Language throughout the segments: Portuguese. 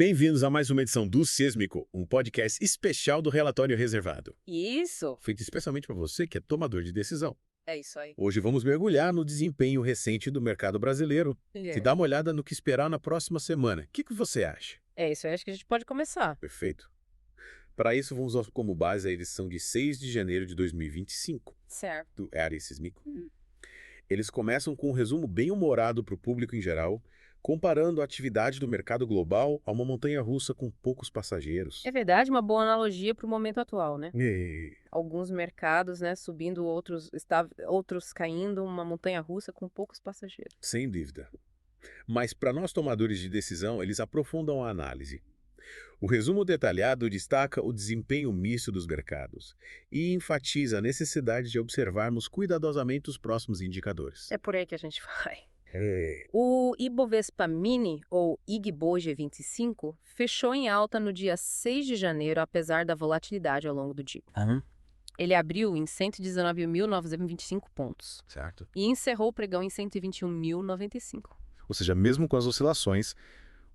Bem-vindos a mais uma edição do Sísmico, um podcast especial do Relatório Reservado. Isso, Feito especialmente para você que é tomador de decisão. é isso aí. Hoje vamos mergulhar no desempenho recente do mercado brasileiro e dar uma olhada no que esperar na próxima semana. O que você acha? É isso aí, acho que a gente pode começar. Perfeito. Para isso, vamos usar como base a edição de 6 de janeiro de 2025 Certo. do Área Sísmico. Eles começam com um resumo bem humorado para o público em geral, comparando a atividade do mercado global a uma montanha-russa com poucos passageiros. É verdade, uma boa analogia para o momento atual, né? E... Alguns mercados, né, subindo, outros caindo, uma montanha-russa com poucos passageiros. Sem dúvida. Mas para nós tomadores de decisão, eles aprofundam a análise. O resumo detalhado destaca o desempenho misto dos mercados e enfatiza a necessidade de observarmos cuidadosamente os próximos indicadores. É por aí que a gente vai. É. O Ibovespa Mini, ou IGBOJ 25, fechou em alta no dia 6 de janeiro, apesar da volatilidade ao longo do dia. Ele abriu em 119.925 pontos Certo. e encerrou o pregão em 121.095. Ou seja, mesmo com as oscilações,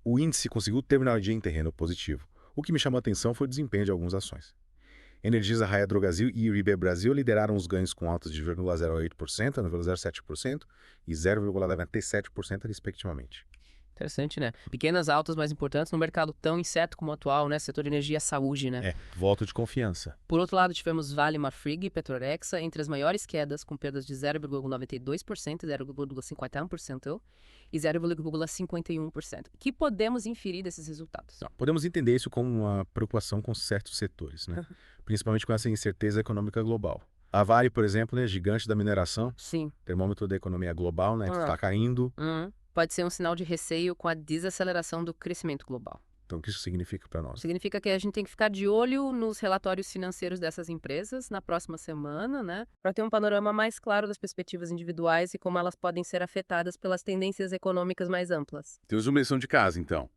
o índice conseguiu terminar o dia em terreno positivo. O que me chamou a atenção foi o desempenho de algumas ações. Energisa, Raia Drogasil e Uribe Brasil lideraram os ganhos com altas de 0,08%, 0,07% e 0,97% respectivamente. Interessante, né? Pequenas altas mais importantes no mercado tão incerto como o atual, né? Setor de energia e saúde, né? Voto de confiança. Por outro lado, tivemos Vale, Marfrig e Petrorexa entre as maiores quedas, com perdas de 0,92%, 0,51% e 0,51%. O que podemos inferir desses resultados? Podemos entender isso como uma preocupação com certos setores, né? Principalmente com essa incerteza econômica global. A Vale, por exemplo, é gigante da mineração, Sim. termômetro da economia global, né? Está caindo. Pode ser um sinal de receio com a desaceleração do crescimento global. Então, o que isso significa para nós? Significa que a gente tem que ficar de olho nos relatórios financeiros dessas empresas na próxima semana, né? Para ter um panorama mais claro das perspectivas individuais e como elas podem ser afetadas pelas tendências econômicas mais amplas. Temos uma lição de casa, então.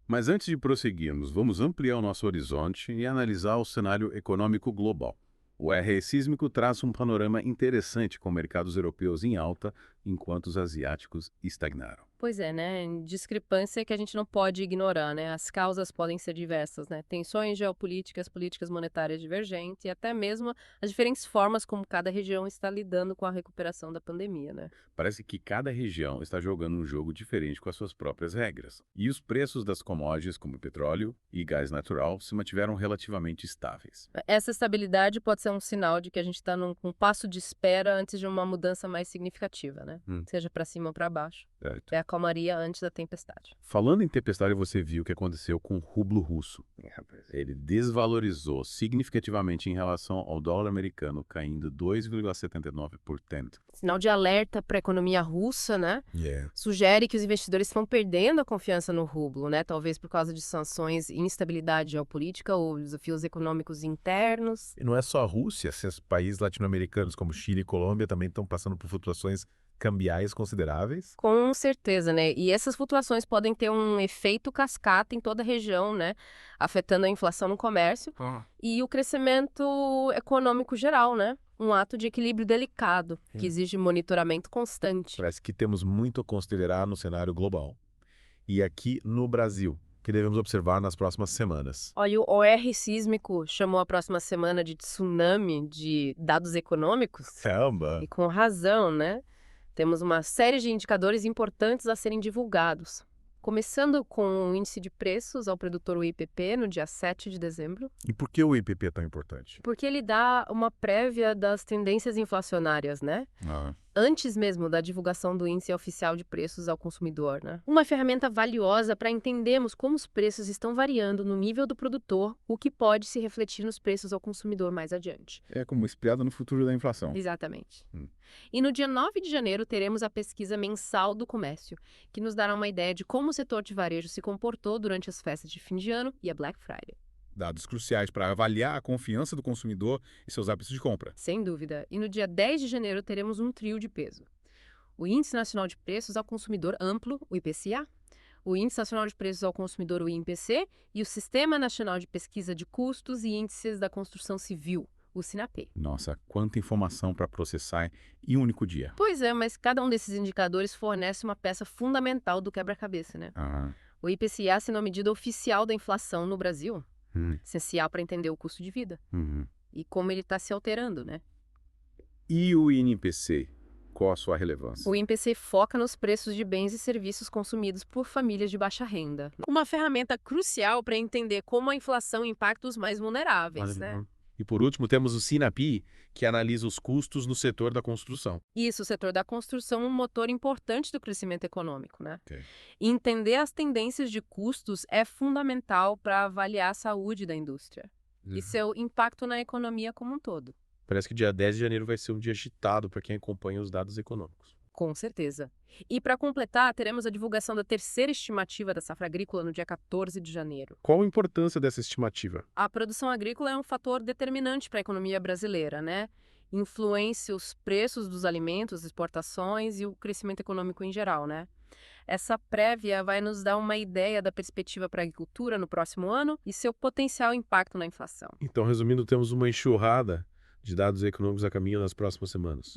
Mas antes de prosseguirmos, vamos ampliar o nosso horizonte e analisar o cenário econômico global. O RE Sísmico traz um panorama interessante com mercados europeus em alta, enquanto os asiáticos estagnaram. Pois é, né? Discrepância que a gente não pode ignorar, né? As causas podem ser diversas, né? Tensões geopolíticas, políticas monetárias divergentes e até mesmo as diferentes formas como cada região está lidando com a recuperação da pandemia, né? Parece que cada região está jogando um jogo diferente com as suas próprias regras. E os preços das commodities, como petróleo e gás natural, se mantiveram relativamente estáveis. Essa estabilidade pode ser um sinal de que a gente está num passo de espera antes de uma mudança mais significativa, né? Seja para cima ou para baixo. Certo. É a calmaria antes da tempestade. Falando em tempestade, você viu o que aconteceu com o rublo russo. Ele desvalorizou significativamente em relação ao dólar americano, caindo 2,79%. Sinal de alerta para a economia russa, né? Sugere que os investidores estão perdendo a confiança no rublo, né? Talvez por causa de sanções e instabilidade geopolítica ou desafios econômicos internos. E não é só a Rússia, esses países latino-americanos como Chile e Colômbia também estão passando por flutuações cambiais consideráveis. Com certeza, né? E essas flutuações podem ter um efeito cascata em toda a região, né? Afetando a inflação no comércio e o crescimento econômico geral, né? Um ato de equilíbrio delicado, que exige monitoramento constante. Parece que temos muito a considerar no cenário global. E aqui no Brasil, que devemos observar nas próximas semanas. Olha, o OR Sísmico chamou a próxima semana de tsunami de dados econômicos. Caramba! E com razão, né? Temos uma série de indicadores importantes a serem divulgados. Começando com o índice de preços ao produtor, o IPP, no dia 7 de dezembro. E por que o IPP é tão importante? Porque ele dá uma prévia das tendências inflacionárias, né? Antes mesmo da divulgação do índice oficial de preços ao consumidor, né? Uma ferramenta valiosa para entendermos como os preços estão variando no nível do produtor, o que pode se refletir nos preços ao consumidor mais adiante. É como espiado no futuro da inflação. Exatamente. E no dia 9 de janeiro teremos a pesquisa mensal do comércio, que nos dará uma ideia de como o setor de varejo se comportou durante as festas de fim de ano e a Black Friday. Dados cruciais para avaliar a confiança do consumidor e seus hábitos de compra. Sem dúvida. E no dia 10 de janeiro teremos um trio de peso. O Índice Nacional de Preços ao Consumidor Amplo, o IPCA, o Índice Nacional de Preços ao Consumidor, o INPC, e o Sistema Nacional de Pesquisa de Custos e Índices da Construção Civil, o SINAPE. Nossa, quanta informação para processar em um único dia. Pois é, mas cada um desses indicadores fornece uma peça fundamental do quebra-cabeça, né? O IPCA sendo a medida oficial da inflação no Brasil, Hum. essencial para entender o custo de vida Uhum. e como ele está se alterando, né? E o INPC? Qual a sua relevância? O INPC foca nos preços de bens e serviços consumidos por famílias de baixa renda. Uma ferramenta crucial para entender como a inflação impacta os mais vulneráveis, né? E por último, temos o SINAPI, que analisa os custos no setor da construção. Isso, o setor da construção é um motor importante do crescimento econômico, né? Ok. E entender as tendências de custos é fundamental para avaliar a saúde da indústria e seu impacto na economia como um todo. Parece que dia 10 de janeiro vai ser um dia agitado para quem acompanha os dados econômicos. Com certeza. E para completar, teremos a divulgação da terceira estimativa da safra agrícola no dia 14 de janeiro. Qual a importância dessa estimativa? A produção agrícola é um fator determinante para a economia brasileira, né? Influencia os preços dos alimentos, exportações e o crescimento econômico em geral, né? Essa prévia vai nos dar uma ideia da perspectiva para a agricultura no próximo ano e seu potencial impacto na inflação. Então, resumindo, temos uma enxurrada de dados econômicos a caminho nas próximas semanas,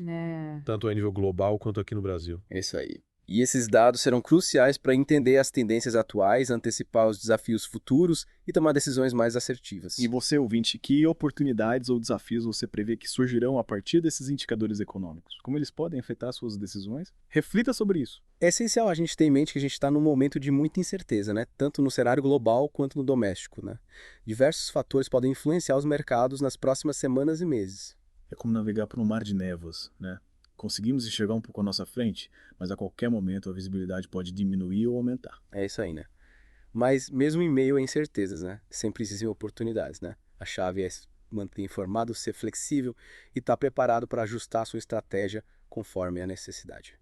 tanto a nível global quanto aqui no Brasil. É isso aí. E esses dados serão cruciais para entender as tendências atuais, antecipar os desafios futuros e tomar decisões mais assertivas. E você, ouvinte, que oportunidades ou desafios você prevê que surgirão a partir desses indicadores econômicos? Como eles podem afetar suas decisões? Reflita sobre isso. É essencial a gente ter em mente que a gente está num momento de muita incerteza, né? Tanto no cenário global quanto no doméstico, né? Diversos fatores podem influenciar os mercados nas próximas semanas e meses. É como navegar por um mar de névoas, né? Conseguimos enxergar um pouco à nossa frente, mas a qualquer momento a visibilidade pode diminuir ou aumentar. É isso aí, né? Mas mesmo em meio a incertezas, né? Sempre existem oportunidades, né? A chave é se manter informado, ser flexível e estar preparado para ajustar a sua estratégia conforme a necessidade.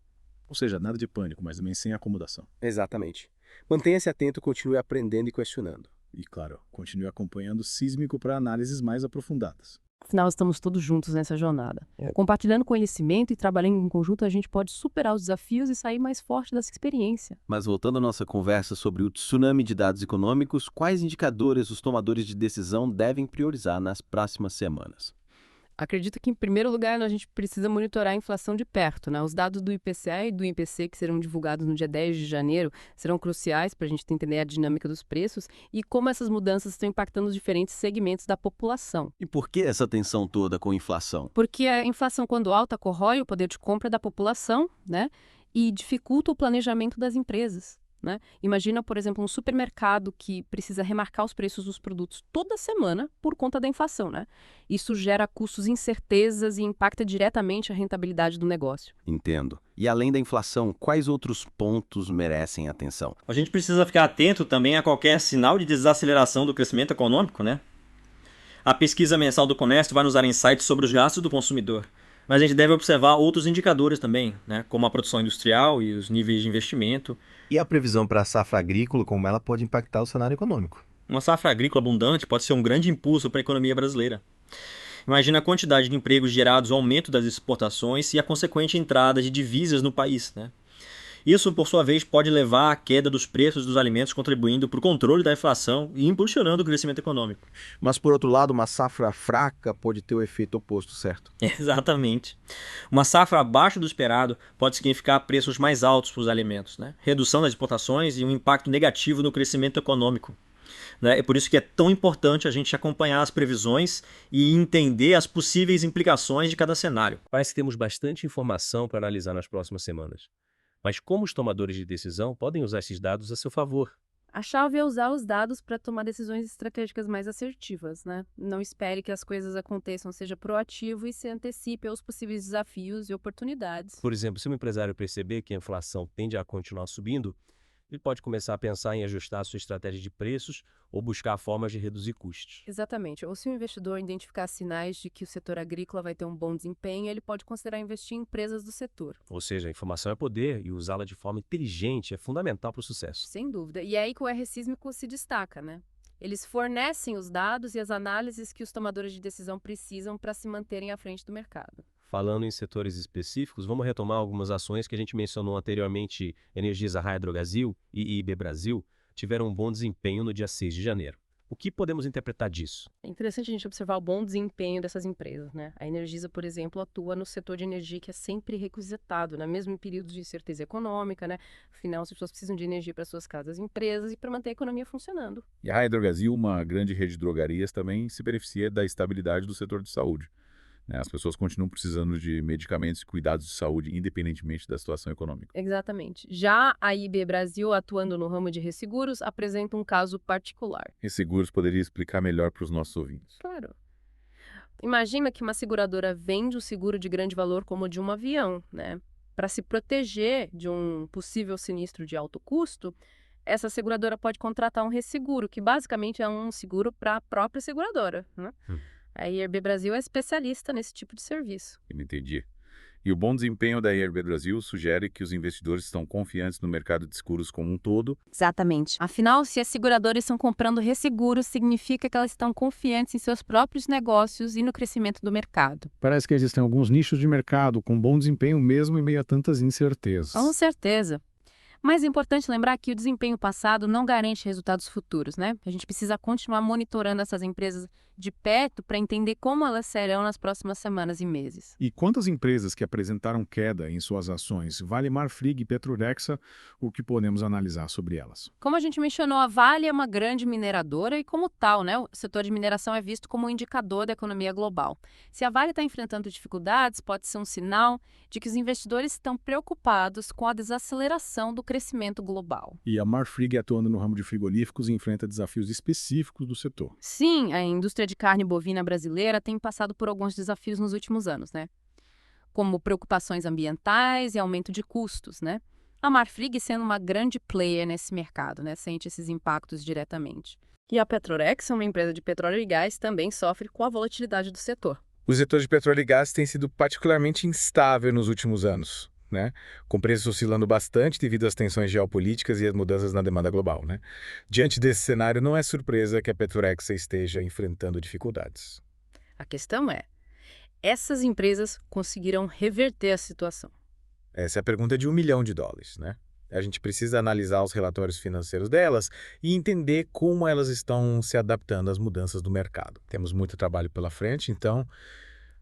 Ou seja, nada de pânico, mas também sem acomodação. Exatamente. Mantenha-se atento, continue aprendendo e questionando. E, claro, continue acompanhando o Sísmico para análises mais aprofundadas. Afinal, estamos todos juntos nessa jornada. Compartilhando conhecimento e trabalhando em conjunto, a gente pode superar os desafios e sair mais forte dessa experiência. Mas voltando à nossa conversa sobre o tsunami de dados econômicos, quais indicadores os tomadores de decisão devem priorizar nas próximas semanas? Acredito que, em primeiro lugar, a gente precisa monitorar a inflação de perto, né? Os dados do IPCA e do INPC, que serão divulgados no dia 10 de janeiro, serão cruciais para a gente entender a dinâmica dos preços e como essas mudanças estão impactando os diferentes segmentos da população. E por que essa tensão toda com inflação? Porque a inflação, quando alta, corrói o poder de compra da população, né? E dificulta o planejamento das empresas. Né? Imagina, por exemplo, um supermercado que precisa remarcar os preços dos produtos toda semana por conta da inflação. Né? Isso gera custos, incertezas e impacta diretamente a rentabilidade do negócio. Entendo. E além da inflação, quais outros pontos merecem atenção? A gente precisa ficar atento também a qualquer sinal de desaceleração do crescimento econômico, né? A pesquisa mensal do Conest vai nos dar insights sobre os gastos do consumidor. Mas a gente deve observar outros indicadores também, né? Como a produção industrial e os níveis de investimento. E a previsão para a safra agrícola, como ela pode impactar o cenário econômico? Uma safra agrícola abundante pode ser um grande impulso para a economia brasileira. Imagina a quantidade de empregos gerados, o aumento das exportações e a consequente entrada de divisas no país, né? Isso, por sua vez, pode levar à queda dos preços dos alimentos, contribuindo para o controle da inflação e impulsionando o crescimento econômico. Mas, por outro lado, uma safra fraca pode ter o efeito oposto, certo? Exatamente. Uma safra abaixo do esperado pode significar preços mais altos para os alimentos, né? Redução das exportações e um impacto negativo no crescimento econômico. É por isso que é tão importante a gente acompanhar as previsões e entender as possíveis implicações de cada cenário. Parece que temos bastante informação para analisar nas próximas semanas. Mas como os tomadores de decisão podem usar esses dados a seu favor? A chave é usar os dados para tomar decisões estratégicas mais assertivas, né? Não espere que as coisas aconteçam, seja proativo e se antecipe aos possíveis desafios e oportunidades. Por exemplo, se um empresário perceber que a inflação tende a continuar subindo, ele pode começar a pensar em ajustar a sua estratégia de preços ou buscar formas de reduzir custos. Exatamente. Ou se o investidor identificar sinais de que o setor agrícola vai ter um bom desempenho, ele pode considerar investir em empresas do setor. Ou seja, a informação é poder e usá-la de forma inteligente é fundamental para o sucesso. Sem dúvida. E é aí que o R sísmico se destaca, né? Eles fornecem os dados e as análises que os tomadores de decisão precisam para se manterem à frente do mercado. Falando em setores específicos, vamos retomar algumas ações que a gente mencionou anteriormente. Energisa Raia Drogasil e IB Brasil tiveram um bom desempenho no dia 6 de janeiro. O que podemos interpretar disso? É interessante a gente observar o bom desempenho dessas empresas, né? A Energisa, por exemplo, atua no setor de energia que é sempre requisitado, né? Mesmo em períodos de incerteza econômica, né? Afinal, as pessoas precisam de energia para suas casas e empresas e para manter a economia funcionando. E a Raia Drogasil, uma grande rede de drogarias, também se beneficia da estabilidade do setor de saúde. As pessoas continuam precisando de medicamentos e cuidados de saúde, independentemente da situação econômica. Exatamente. Já a IB Brasil, atuando no ramo de resseguros, apresenta um caso particular. Resseguros poderia explicar melhor para os nossos ouvintes. Claro. Imagina que uma seguradora vende um seguro de grande valor como o de um avião, né? Para se proteger de um possível sinistro de alto custo, essa seguradora pode contratar um resseguro, que basicamente é um seguro para a própria seguradora, né? A IRB Brasil é especialista nesse tipo de serviço. Eu entendi. E o bom desempenho da IRB Brasil sugere que os investidores estão confiantes no mercado de seguros como um todo. Exatamente. Afinal, se as seguradoras estão comprando resseguros, significa que elas estão confiantes em seus próprios negócios e no crescimento do mercado. Parece que existem alguns nichos de mercado com bom desempenho mesmo em meio a tantas incertezas. Com certeza. Mas é importante lembrar que o desempenho passado não garante resultados futuros, né? A gente precisa continuar monitorando essas empresas de perto para entender como elas serão nas próximas semanas e meses. E quantas empresas que apresentaram queda em suas ações, Vale, Marfrig e Petrorexa, o que podemos analisar sobre elas? Como a gente mencionou, a Vale é uma grande mineradora e, como tal, né, o setor de mineração é visto como um indicador da economia global. Se a Vale está enfrentando dificuldades, pode ser um sinal de que os investidores estão preocupados com a desaceleração do crescimento global. E a Marfrig, atuando no ramo de frigoríficos, enfrenta desafios específicos do setor. Sim, a indústria de carne bovina brasileira tem passado por alguns desafios nos últimos anos, né? Como preocupações ambientais e aumento de custos, né? A Marfrig, sendo uma grande player nesse mercado, né, sente esses impactos diretamente. E a Petrorex, uma empresa de petróleo e gás, também sofre com a volatilidade do setor. O setor de petróleo e gás tem sido particularmente instável nos últimos anos, com preços oscilando bastante devido às tensões geopolíticas e às mudanças na demanda global. Diante desse cenário, não é surpresa que a Petrorex esteja enfrentando dificuldades. A questão é, essas empresas conseguiram reverter a situação? Essa é a pergunta de $1 milhão. A gente precisa analisar os relatórios financeiros delas e entender como elas estão se adaptando às mudanças do mercado. Temos muito trabalho pela frente, então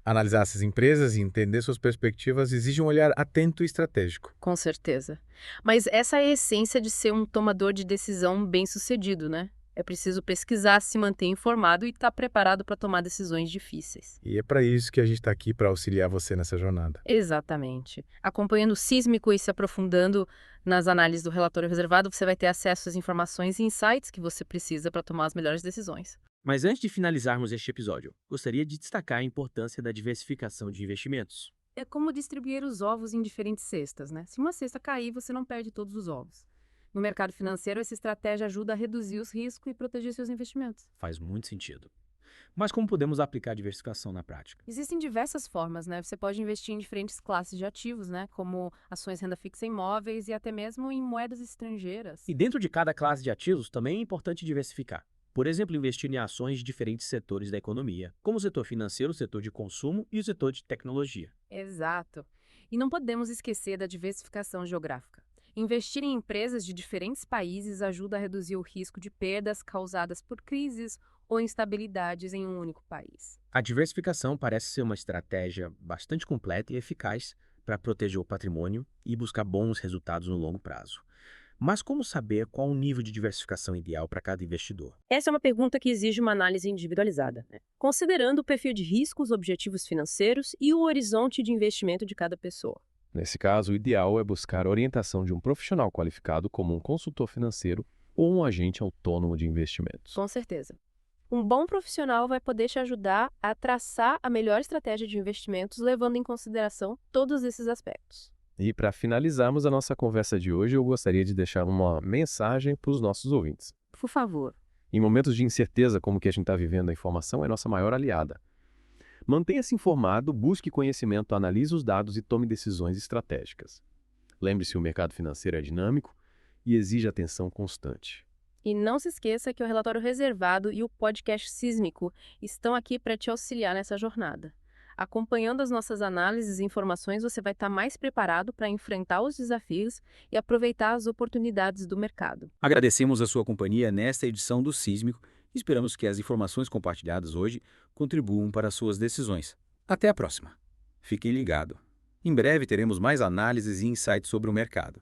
analisar essas empresas e entender suas perspectivas exige um olhar atento e estratégico. Com certeza. Mas essa é a essência de ser um tomador de decisão bem-sucedido, né? É preciso pesquisar, se manter informado e estar preparado para tomar decisões difíceis. E é para isso que a gente está aqui, para auxiliar você nessa jornada. Exatamente. Acompanhando o Sísmico e se aprofundando nas análises do relatório reservado, você vai ter acesso às informações e insights que você precisa para tomar as melhores decisões. Mas antes de finalizarmos este episódio, gostaria de destacar a importância da diversificação de investimentos. É como distribuir os ovos em diferentes cestas, né? Se uma cesta cair, você não perde todos os ovos. No mercado financeiro, essa estratégia ajuda a reduzir os riscos e proteger seus investimentos. Faz muito sentido. Mas como podemos aplicar a diversificação na prática? Existem diversas formas, né? Você pode investir em diferentes classes de ativos, né? Como ações, renda fixa, imóveis e até mesmo em moedas estrangeiras. E dentro de cada classe de ativos, também é importante diversificar. Por exemplo, investir em ações de diferentes setores da economia, como o setor financeiro, o setor de consumo e o setor de tecnologia. Exato. E não podemos esquecer da diversificação geográfica. Investir em empresas de diferentes países ajuda a reduzir o risco de perdas causadas por crises ou instabilidades em um único país. A diversificação parece ser uma estratégia bastante completa e eficaz para proteger o patrimônio e buscar bons resultados no longo prazo. Mas como saber qual o nível de diversificação ideal para cada investidor? Essa é uma pergunta que exige uma análise individualizada, considerando o perfil de risco, os objetivos financeiros e o horizonte de investimento de cada pessoa. Nesse caso, o ideal é buscar a orientação de um profissional qualificado como um consultor financeiro ou um agente autônomo de investimentos. Com certeza. Um bom profissional vai poder te ajudar a traçar a melhor estratégia de investimentos, levando em consideração todos esses aspectos. E para finalizarmos a nossa conversa de hoje, eu gostaria de deixar uma mensagem para os nossos ouvintes. Por favor. Em momentos de incerteza como que a gente está vivendo, a informação é nossa maior aliada. Mantenha-se informado, busque conhecimento, analise os dados e tome decisões estratégicas. Lembre-se, o mercado financeiro é dinâmico e exige atenção constante. E não se esqueça que o relatório reservado e o podcast Sísmico estão aqui para te auxiliar nessa jornada. Acompanhando as nossas análises e informações, você vai estar mais preparado para enfrentar os desafios e aproveitar as oportunidades do mercado. Agradecemos a sua companhia nesta edição do Sísmico Esperamos que as informações compartilhadas hoje contribuam para suas decisões. Até a próxima. Fiquem ligados. Em breve teremos mais análises e insights sobre o mercado.